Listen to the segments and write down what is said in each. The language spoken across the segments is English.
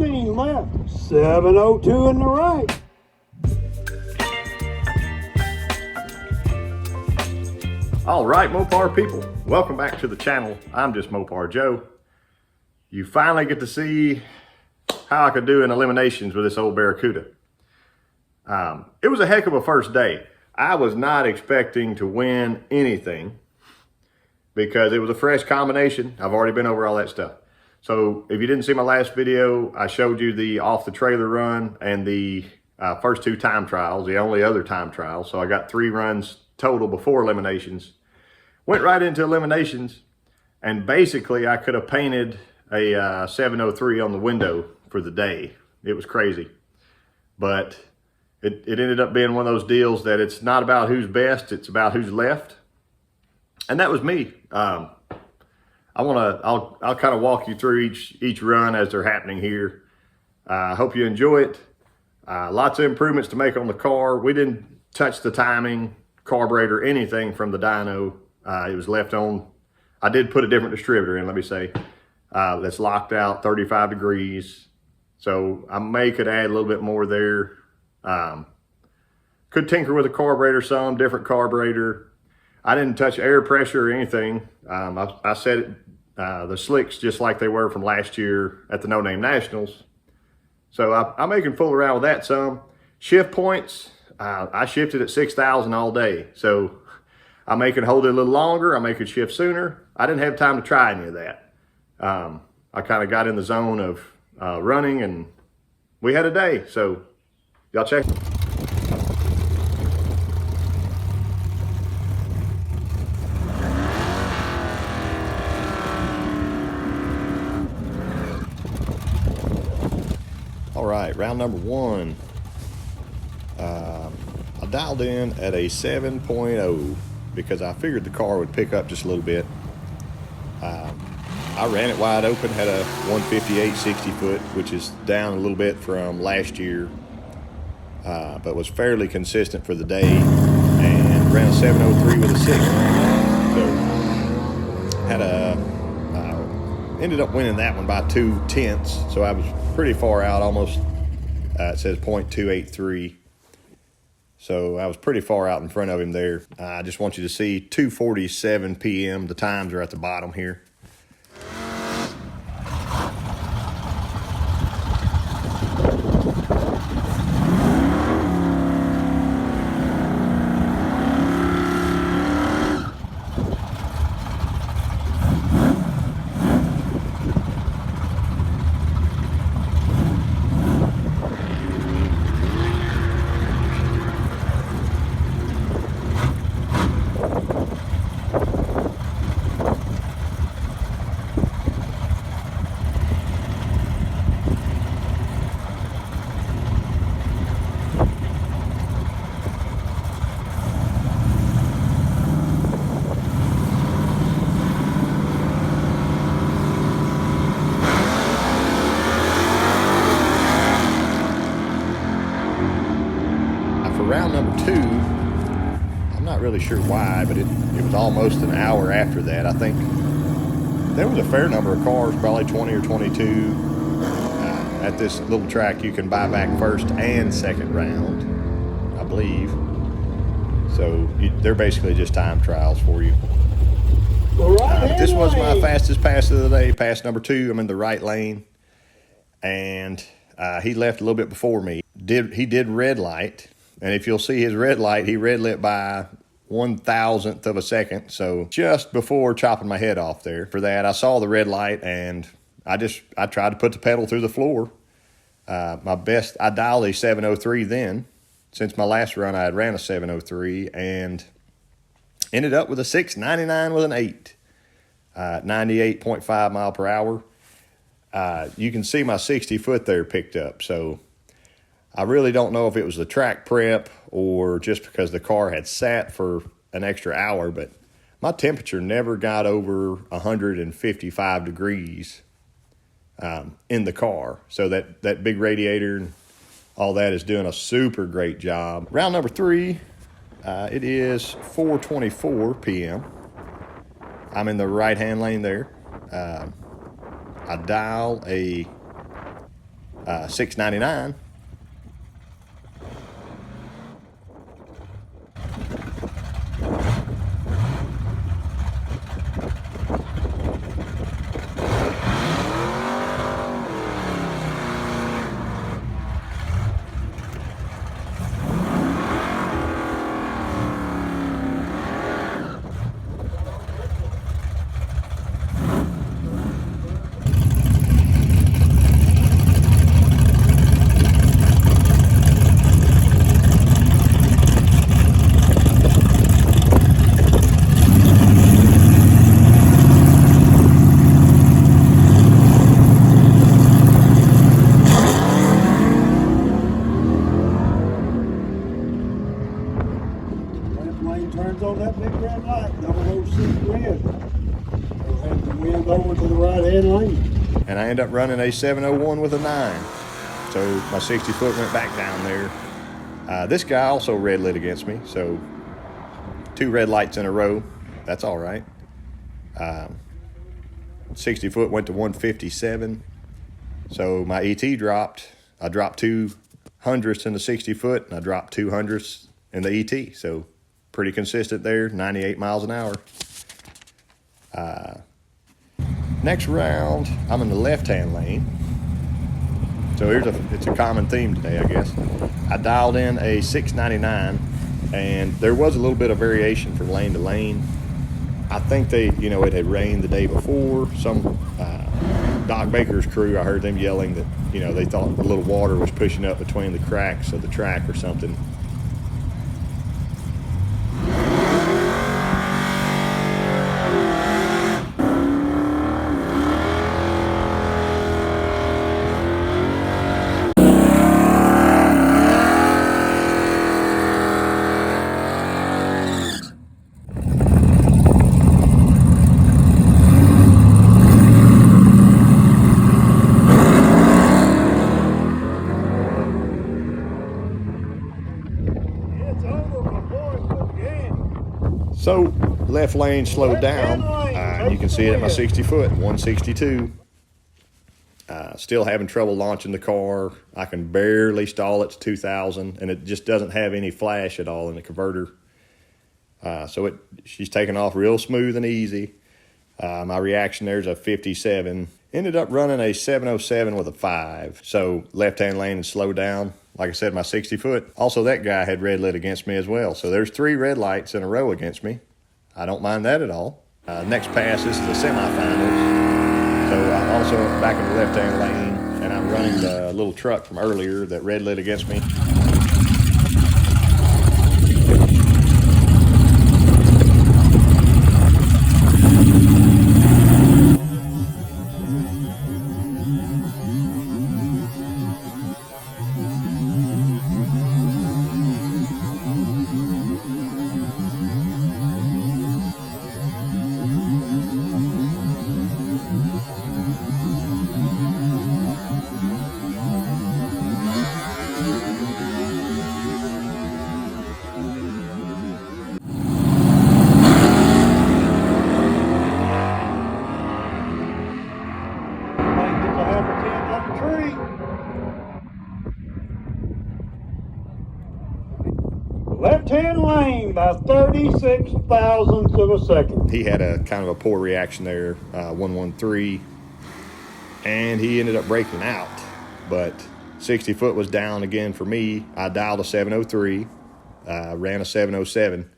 15 left, 702 in the right. All right, Mopar people, welcome back to the channel. I'm Justmoparjoe. You finally get to see how I could do in eliminations with this old Barracuda. It was a heck of a first day. I was not expecting to win anything because it was a fresh combination. I've already been over all that stuff. So if you didn't see my last video, I showed you the off the trailer run and the first two time trials, the only other time trial. So I got 3 runs total before eliminations. Went right into eliminations, and basically I could have painted a 703 on the window for the day. It was crazy. But it ended up being one of those deals that it's not about who's best, it's about who's left. And that was me. I'll kind of walk you through each run as they're happening here. I hope you enjoy it. Lots of improvements to make on the car. We didn't touch the timing, carburetor, anything from the dyno. It was left on. I did put a different distributor in, let me say, that's locked out 35 degrees. So I could add a little bit more there. Could tinker with the carburetor some, different carburetor. I didn't touch air pressure or anything. I set it, the slicks just like they were from last year at the No Name Nationals. So I may can fool around with that some. Shift points, I shifted at 6,000 all day. So I may could hold it a little longer. I may could shift sooner. I didn't have time to try any of that. I kind of got in the zone of running, and we had a day. So y'all check. All right, round number 1. I dialed in at a 7.0 because I figured the car would pick up just a little bit. I ran it wide open, had a 158 60 foot, which is down a little bit from last year, but was fairly consistent for the day, and ran a 703 with a 6. So had ended up winning that one by 2/10, so I was pretty far out, almost, it says .283. So I was pretty far out in front of him there. I just want you to see 2:47 p.m. The times are at the bottom here. Round number 2, I'm not really sure why, but it was almost an hour after that. I think there was a fair number of cars, probably 20 or 22. At this little track, you can buy back first and second round, I believe. So they're basically just time trials for you. This was my fastest pass of the day, pass number 2. I'm in the right lane, and he left a little bit before me. He did red light. And if you'll see his red light, he red lit by 1,000th of a second. So just before chopping my head off there. For that, I saw the red light, and I tried to put the pedal through the floor. My best, I dialed a 703 then. Since my last run, I had ran a 703 and ended up with a 699 with an 8. 98.5 mile per hour. You can see my 60 foot there picked up. So I really don't know if it was the track prep or just because the car had sat for an extra hour, but my temperature never got over 155 degrees in the car. So that big radiator and all that is doing a super great job. Round number 3, it is 4:24 p.m. I'm in the right-hand lane there. I dial a $6.99. Turns on that big red light, 006 red. We'll have the wind over to the right hand lane. And I end up running a 701 with a 9. So my 60 foot went back down there. This guy also red lit against me, so 2 red lights in a row. That's all right. 60 foot went to 157. So my ET dropped. I dropped 2 hundredths in the 60 foot, and I dropped 2 hundredths in the ET. So pretty consistent there, 98 miles an hour. Next round, I'm in the left-hand lane. So it's a common theme today, I guess. I dialed in a 699, and there was a little bit of variation from lane to lane. I think it had rained the day before. Some Doc Baker's crew, I heard them yelling that, they thought a little water was pushing up between the cracks of the track or something. So left lane slowed down. You can see it at my 60 foot, 162. Still having trouble launching the car. I can barely stall it to 2,000, and it just doesn't have any flash at all in the converter. So she's taking off real smooth and easy. My reaction there's a 57. Ended up running a 707 with a 5. So left-hand lane and slowed down. Like I said, my 60 foot. Also, that guy had red lit against me as well. So there's 3 red lights in a row against me. I don't mind that at all. Next pass, this is the semifinals. So I'm also back in the left-hand lane, and I'm running the little truck from earlier that red lit against me. Left-hand lane by 36 thousandths of a second. He had a kind of a poor reaction there, 113, and he ended up breaking out. But 60 foot was down again for me. I dialed a 703, ran a 707,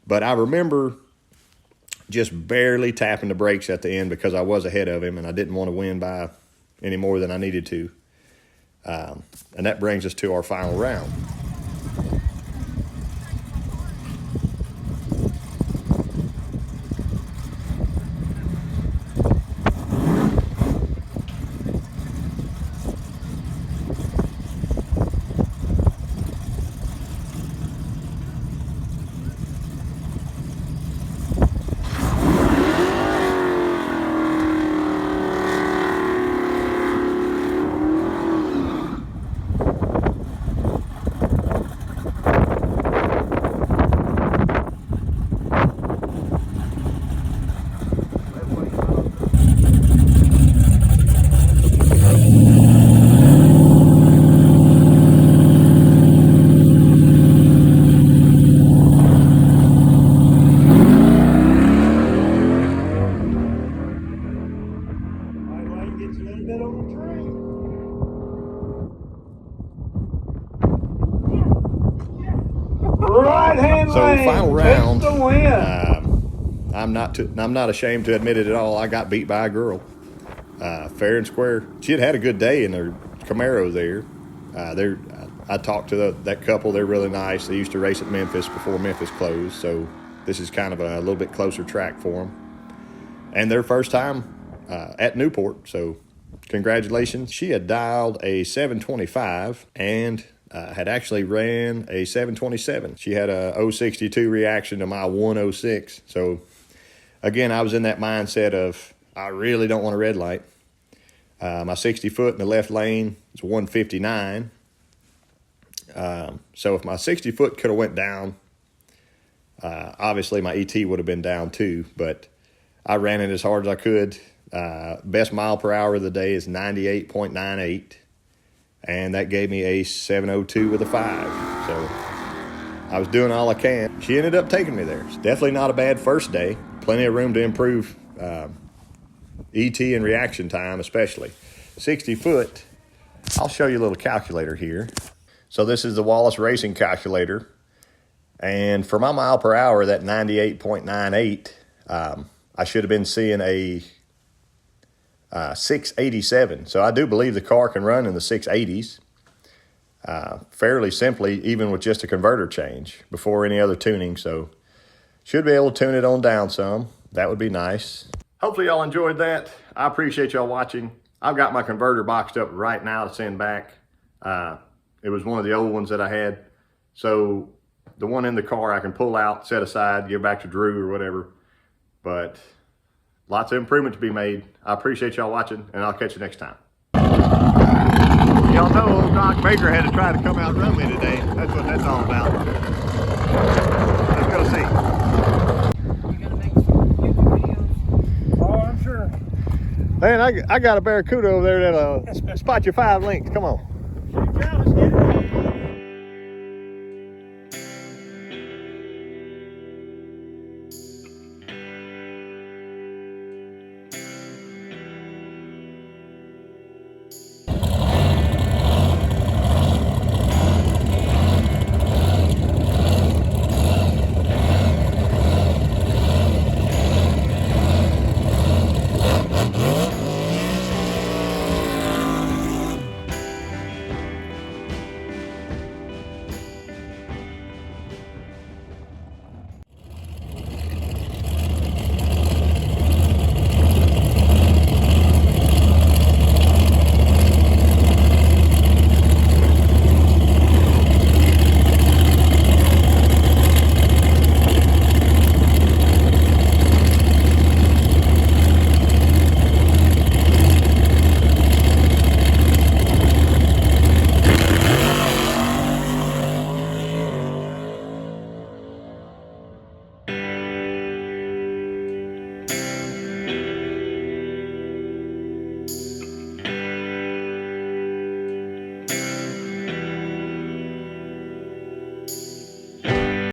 but I remember just barely tapping the brakes at the end because I was ahead of him, and I didn't want to win by any more than I needed to. And that brings us to our final round. final round, Takes the win. I'm not ashamed to admit it at all. I got beat by a girl, fair and square. She had a good day in her Camaro there. I talked to that couple. They're really nice. They used to race at Memphis before Memphis closed, so this is kind of a little bit closer track for them. And their first time at Newport, so congratulations. She had dialed a 725 and had actually ran a 727. She had a 062 reaction to my 106. So again, I was in that mindset of I really don't want a red light. My 60 foot in the left lane is 159. So if my 60 foot could have went down, obviously my ET would have been down too, but I ran it as hard as I could. Best mile per hour of the day is 98.98, and that gave me a 702 with a 5. So I was doing all I can. She ended up taking me there. It's definitely not a bad first day. Plenty of room to improve ET and reaction time, especially. 60 foot, I'll show you a little calculator here. So this is the Wallace Racing calculator. And for my mile per hour, that 98.98, I should have been seeing a 687. So I do believe the car can run in the 680s fairly simply, even with just a converter change before any other tuning. So should be able to tune it on down some. That would be nice. Hopefully y'all enjoyed that. I appreciate y'all watching. I've got my converter boxed up right now to send back. It was one of the old ones that I had. So the one in the car I can pull out, set aside, give back to Drew or whatever. But lots of improvement to be made. I appreciate y'all watching, and I'll catch you next time. Y'all know old Doc Baker had to try to come out and run me today. That's what that's all about. Let's go see. You gonna make some YouTube videos? Oh, I'm sure. Man, I got a Barracuda over there that'll spot you 5 links. Come on. You're jealous.